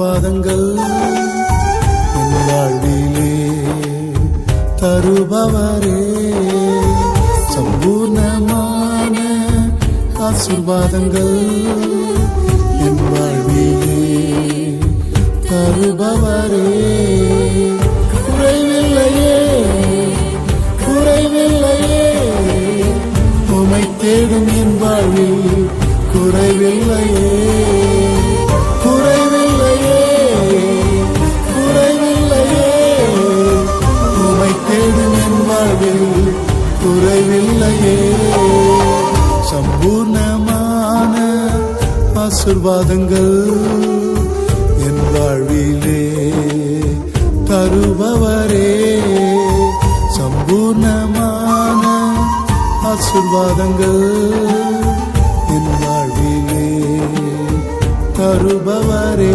பாதங்கள் என் வாழ்விலே தருபவரே, சம்பூர்ணமான ஆசீர்வாதங்கள் என் வாழ்விலே தருபவரே. குறைவில்லையே குறைவில்லையே, உம்மை தேடும் என் வாழ்வில் குறைவில்லையே குறைவில்லையே குறைவில்லையே, உம்மை தேடும் என் வாழ்வில் குறைவில்லையே. சம்பூர்ணமான ஆசீர்வாதங்கள் என் வாழ்விலே தருபவரே, சம்பூர்ணமான ஆசீர்வாதங்கள் என் வாழ்விலே தருபவரே.